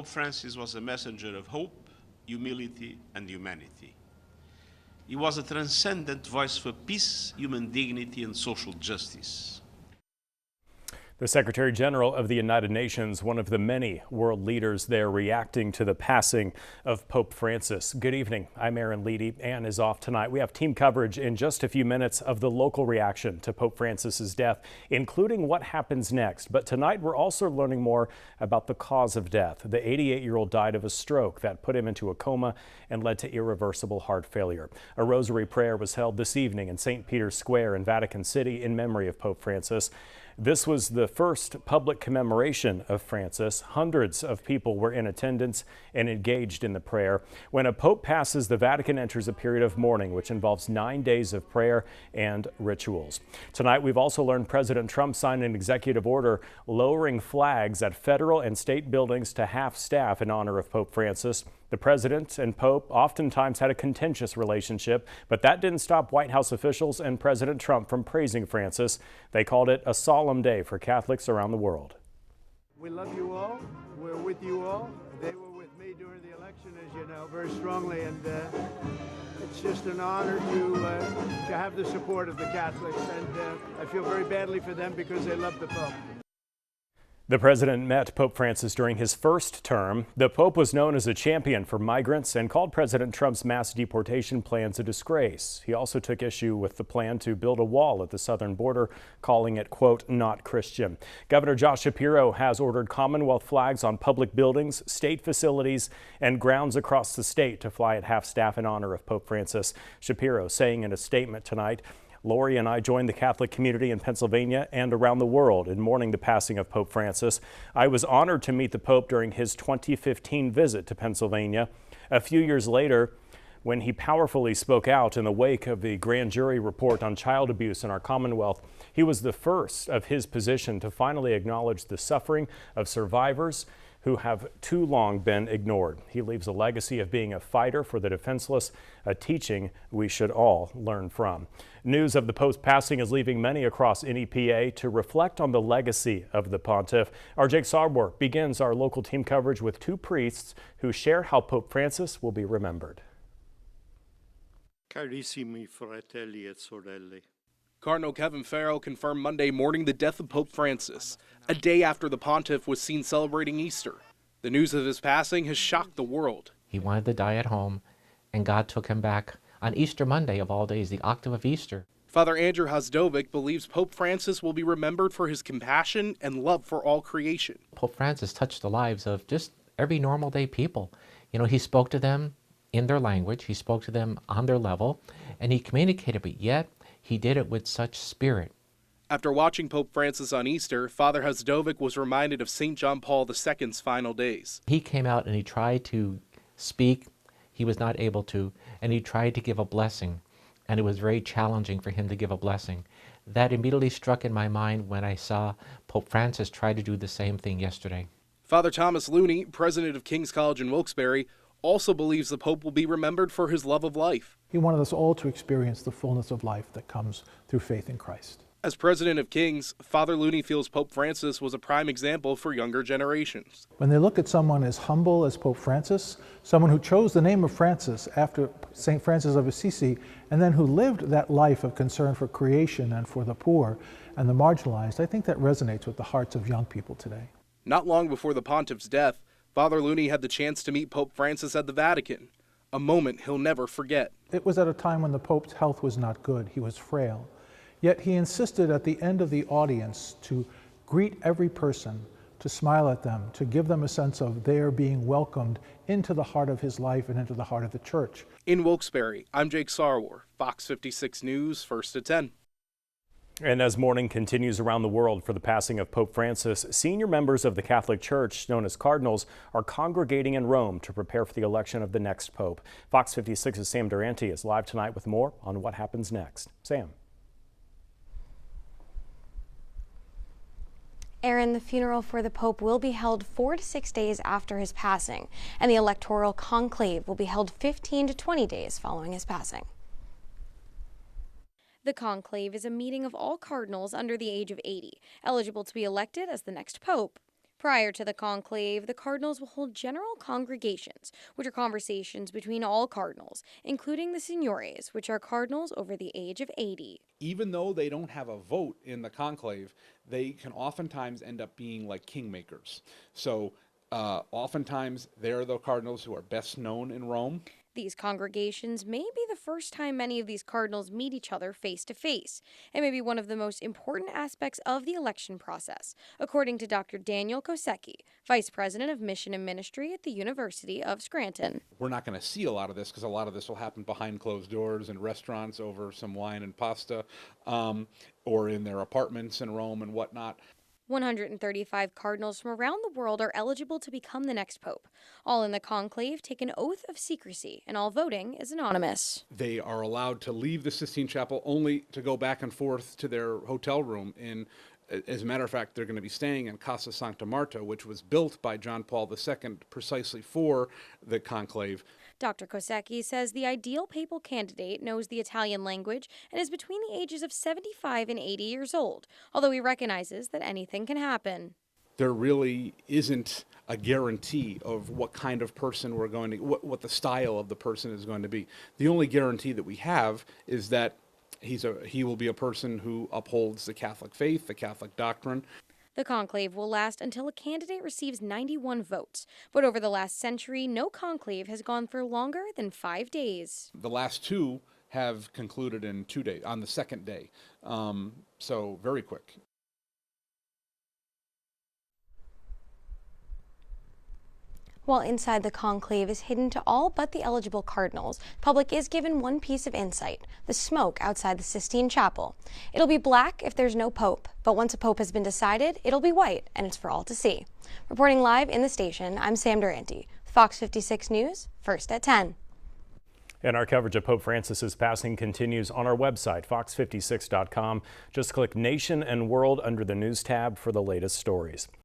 Pope Francis was a messenger of hope, humility, and humanity. He was a transcendent voice for peace, human dignity, and social justice. The Secretary General of the United Nations, one of the many world leaders there reacting to the passing of Pope Francis. Good evening. I'm Aaron Leedy. Ann is off tonight. We have team coverage in just a few minutes of the local reaction to Pope Francis's death, including what happens next. But tonight we're also learning more about the cause of death. The 88-year-old died of a stroke that put him into a coma and led to irreversible heart failure. A rosary prayer was held this evening in St. Peter's Square in Vatican City in memory of Pope Francis. This was the first public commemoration of Francis. Hundreds of people were in attendance and engaged in the prayer. When a pope passes, the Vatican enters a period of mourning, which involves 9 days of prayer and rituals. Tonight, we've also learned President Trump signed an executive order lowering flags at federal and state buildings to half staff in honor of Pope Francis. The president and Pope oftentimes had a contentious relationship, but that didn't stop White House officials and President Trump from praising Francis. They called it a solemn day for Catholics around the world. We love you all. We're with you all. They were with me during the election, as you know, very strongly, and it's just an honor to have the support of the Catholics, and I feel very badly for them because they love the Pope. The president met Pope Francis during his first term. The Pope was known as a champion for migrants and called President Trump's mass deportation plans a disgrace. He also took issue with the plan to build a wall at the southern border, calling it, quote, not Christian. Governor Josh Shapiro has ordered Commonwealth flags on public buildings, state facilities, and grounds across the state to fly at half staff in honor of Pope Francis. Shapiro saying in a statement tonight, Lori and I joined the Catholic community in Pennsylvania and around the world in mourning the passing of Pope Francis. I was honored to meet the Pope during his 2015 visit to Pennsylvania. A few years later, when he powerfully spoke out in the wake of the grand jury report on child abuse in our Commonwealth, he was the first of his position to finally acknowledge the suffering of survivors who have too long been ignored. He leaves a legacy of being a fighter for the defenseless, a teaching we should all learn from. News of the Pope's passing is leaving many across NEPA to reflect on the legacy of the pontiff. Our Jake Sarwar begins our local team coverage with two priests who share how Pope Francis will be remembered. Carissimi fratelli et sorelle. Cardinal Kevin Farrell confirmed Monday morning the death of Pope Francis, a day after the pontiff was seen celebrating Easter. The news of his passing has shocked the world. He wanted to die at home, and God took him back on Easter Monday of all days, the octave of Easter. Father Andrew Hasdovic believes Pope Francis will be remembered for his compassion and love for all creation. Pope Francis touched the lives of just every normal day people. You know, he spoke to them in their language, he spoke to them on their level, and he communicated, but yet he did it with such spirit. After watching Pope Francis on Easter, Father Hasdovic was reminded of St. John Paul II's final days. He came out and he tried to speak. He was not able to, and he tried to give a blessing, and it was very challenging for him to give a blessing. That immediately struck in my mind when I saw Pope Francis try to do the same thing yesterday. Father Thomas Looney, president of King's College in Wilkes-Barre, also believes the Pope will be remembered for his love of life. He wanted us all to experience the fullness of life that comes through faith in Christ. As president of King's, Father Looney feels Pope Francis was a prime example for younger generations. When they look at someone as humble as Pope Francis, someone who chose the name of Francis after St. Francis of Assisi, and then who lived that life of concern for creation and for the poor and the marginalized, I think that resonates with the hearts of young people today. Not long before the pontiff's death, Father Looney had the chance to meet Pope Francis at the Vatican, a moment he'll never forget. It was at a time when the Pope's health was not good. He was frail. Yet he insisted at the end of the audience to greet every person, to smile at them, to give them a sense of their being welcomed into the heart of his life and into the heart of the church. In Wilkes-Barre, I'm Jake Sarwar, Fox 56 News, 1st at 10. And as mourning continues around the world for the passing of Pope Francis, senior members of the Catholic Church, known as cardinals, are congregating in Rome to prepare for the election of the next pope. Fox 56's Sam Durante is live tonight with more on what happens next. Sam. Aaron, the funeral for the Pope will be held 4 to 6 days after his passing, and the electoral conclave will be held 15 to 20 days following his passing. The conclave is a meeting of all cardinals under the age of 80, eligible to be elected as the next pope. Prior to the conclave, the cardinals will hold general congregations, which are conversations between all cardinals, including the seniores, which are cardinals over the age of 80. Even though they don't have a vote in the conclave, they can oftentimes end up being like kingmakers. So oftentimes they're the cardinals who are best known in Rome. These congregations may be the first time many of these cardinals meet each other face to face. It may be one of the most important aspects of the election process, according to Dr. Daniel Kosecki, Vice President of Mission and Ministry at the University of Scranton. We're not going to see a lot of this because a lot of this will happen behind closed doors in restaurants over some wine and pasta, or in their apartments in Rome and whatnot. 135 cardinals from around the world are eligible to become the next pope. All in the conclave take an oath of secrecy, and all voting is anonymous. They are allowed to leave the Sistine Chapel only to go back and forth to their hotel room. As a matter of fact, they're going to be staying in Casa Santa Marta, which was built by John Paul II precisely for the conclave. Dr. Kosecki says the ideal papal candidate knows the Italian language and is between the ages of 75 and 80 years old, although he recognizes that anything can happen. There really isn't a guarantee of what kind of person we're going to, what the style of the person is going to be. The only guarantee that we have is that he will be a person who upholds the Catholic faith, the Catholic doctrine. The conclave will last until a candidate receives 91 votes, but over the last century, no conclave has gone for longer than 5 days. The last two have concluded in 2 days, on the second day, so very quick. While inside the conclave is hidden to all but the eligible cardinals, the public is given one piece of insight: the smoke outside the Sistine Chapel. It'll be black if there's no pope, but once a pope has been decided, it'll be white, and it's for all to see. Reporting live in the station, I'm Sam Durante. Fox 56 News, first at 10. And our coverage of Pope Francis's passing continues on our website, fox56.com. Just click Nation and World under the News tab for the latest stories.